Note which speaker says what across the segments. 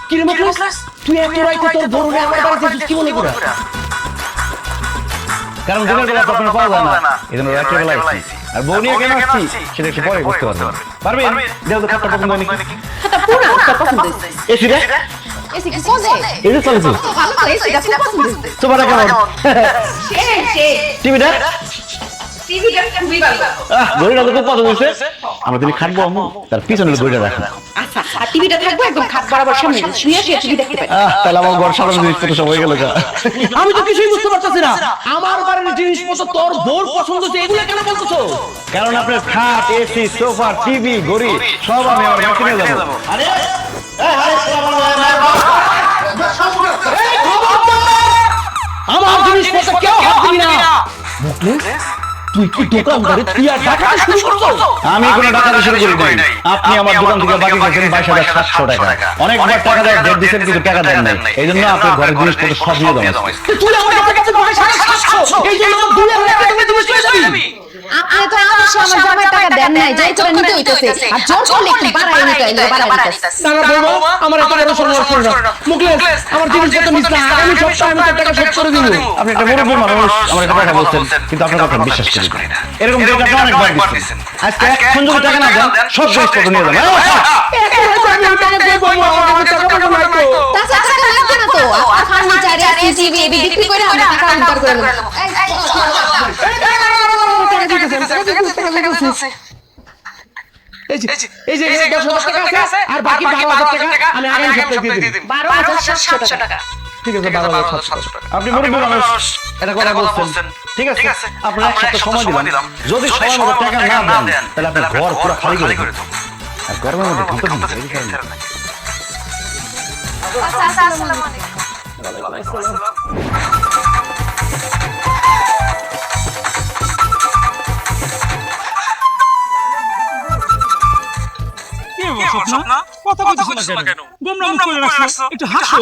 Speaker 1: কিরে মুখলেস, তুই এত রাইতে তোর বড়রে আমার বাড়িতে এসেছিস কি মনে করে?
Speaker 2: কারণ দিনের বেলা কখনো পাওয়া যায় না, এই জন্য রাত্রে বেলা আসছি। আর বউ নিয়ে কেন আসছি সেটা একটু পরে বুঝতে পারবেন। দেও তো খাতা পছন্দ হয়নি।
Speaker 3: খাতা পুরো একটা পছন্দ হয়েছে।
Speaker 2: এসি রে
Speaker 3: এসি কি চলে?
Speaker 2: এই যে চলেছে
Speaker 3: ভালো তো এসিটা খুব পছন্দ হয়েছে।
Speaker 2: তোমার কেমন? টিভিটা
Speaker 3: টিভিটা খুবই ভালো।
Speaker 2: গড়িটা তো খুব পছন্দ হয়েছে। আমরা তুমি খাটবো আম্মু, তার পিছনে গড়িটা রাখা।
Speaker 3: আচ্ছা, আর টিভিটা থাকবে একদম খাট বরাবর সামনে, শুয়ে শুয়ে টিভি দেখতে পাবে।
Speaker 2: তাহলে আমার ঘর সারানো জিনিসপত্র সব হয়ে গেল।
Speaker 1: আমি তো কিছুই বুঝতে পারতেছি না, আমার বাড়ির জিনিসপত্র তোর বউর পছন্দ হচ্ছে, এগুলো কেন বলতেছো?
Speaker 2: কারণ আপনার খাট, এসি, সোফা, টিভি, ঘড়ি সব আমি আমার ঘরে কিনে দেবো। আরে
Speaker 1: আমার জিনিসপত্র কেউ হাত দিবি না। মুখলেস, তুই কি দোকানদারে তুই আর ডাকাতি শুরু করছো?
Speaker 2: আমি কোনো ডাকাতি শুরু করি নাই। আপনি আমার দোকান থেকে বাকি গেছেন 22,700 টাকা। অনেকবার টাকা দেয়, ডেট দিয়েছেন কিন্তু টাকা দেন নাই। এই জন্য আপনার ঘরের জিনিসপত্র সব নিয়ে দেওয়া হয়েছে।
Speaker 1: তুই আমার কাছে 22,700, এই জন্য আমার 2,000 টাকা তুমি চলে যাবি।
Speaker 3: আপনি তো আমার জামাই টাকা দেন নাই, যাই করে নিতে হইতেছে। আর জোর করলে একটু বাড়াই নিতে হইলো, বাড়াই নিতেছে।
Speaker 1: না না বলবো, আমার এত বড় সম্মান করে না। মুখলেস, আমার জিনিসপত্র নিস না, আমি সপ্তাহে আমি তোর টাকা শোধ করে দিব।
Speaker 2: আপনি একটা মুরব্বী মানুষ, আমার একটা কথা বলছেন, কিন্তু আপনার কথা বিশ্বাস করি না। এরকম যে আপনি অনেকবার দিচ্ছেন। আজকে এখন যদি টাকা না দেন, সব জিনিসপত্র নিয়ে যাবেন।
Speaker 3: তাছাড়া টাকা লাগবে না তো, আর ফার্নিচার, এসি, টিভি এবি বিক্রি করে আমরা টাকা উদ্ধার করে নেব।
Speaker 1: এই যে 10,000 টাকা আছে, আর বাকি 12,000 টাকা আমি আগামী সপ্তাহে দিয়ে দিই।
Speaker 3: 12,700 টাকা।
Speaker 1: ঠিক আছে, 12,700 টাকা।
Speaker 2: আপনি মুরব্বী মানুষ, এটা কথা বলছেন। ঠিক আছে, আপনার এক সপ্তাহ সময় দিলাম। যদি সময় মতো টাকা না দেন, তাহলে আপনার ঘর পুরো খালি করে দেবো। আর গরমের মধ্যে ঢুকতে দিন।
Speaker 3: আচ্ছা, আসসালামু আলাইকুম।
Speaker 4: স্বপ্না, কথা বলছিস না কেন? গোমরাম করে রাখছো, একটু হাসো।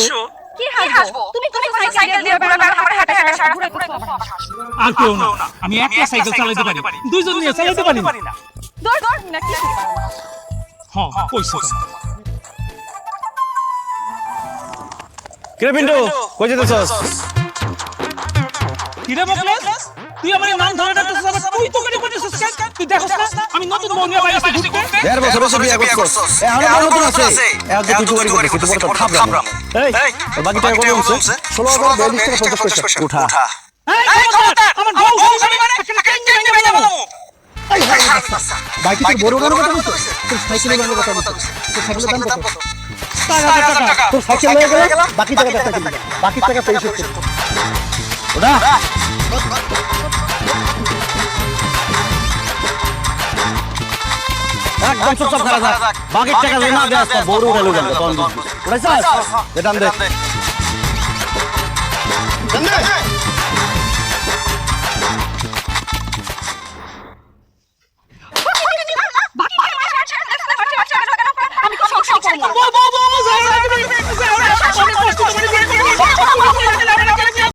Speaker 3: কি হাসবো? তুমি সাইকেল দিয়ে বেড়াবে, আমার হাঁটা সারা ঘুরে ঘুরে
Speaker 4: আর কেউ না, আমি একটা সাইকেল চালাতে পারি, দুইজন নিয়ে চালাতে পারি না।
Speaker 3: দৌড় না কি?
Speaker 4: হ্যাঁ, কইছো।
Speaker 2: কিরে পিন্টু, কই যেতেছস?
Speaker 4: কিরে মুখলেস, তুই আমার নাম ধরে ডাকতেছিস, আবার তুই তো করে করতেছিস কেন? তুই দেখছ না আমি নতুন বউ নিয়ে বাইরে ঘুরতে?
Speaker 2: 1.5 বছর হইছে বিয়ে করছস। এখনো নতুন আছে। এত কিছু করি করতে বড় তো খাবরাম। এই, বাকি টাকা কত হইছে? 16,42 টাকা 50 পয়সা। উঠা।
Speaker 4: এই খবরদার, আমার বউ শুনি মানে কেন বাইরে বলবো?
Speaker 1: বাকি তোর বড় বড় কথা বলছিস, তোর সাইকেলের দাম কথা বলছিস, তোর সাইকেলের দাম কত?
Speaker 4: টাকা।
Speaker 1: তোর সাইকেল হয়ে গেল, বাকি টাকা দে সাইকেল, বাকি টাকা পরিশোধ কর।
Speaker 2: ওটা একদম চুপচাপ খারাপ থাক। বাকি টাকা যদি না দেয়, আজকে বড় উঠালো কেন? তখন বুঝবি। উঠাইছস? দে টান দে।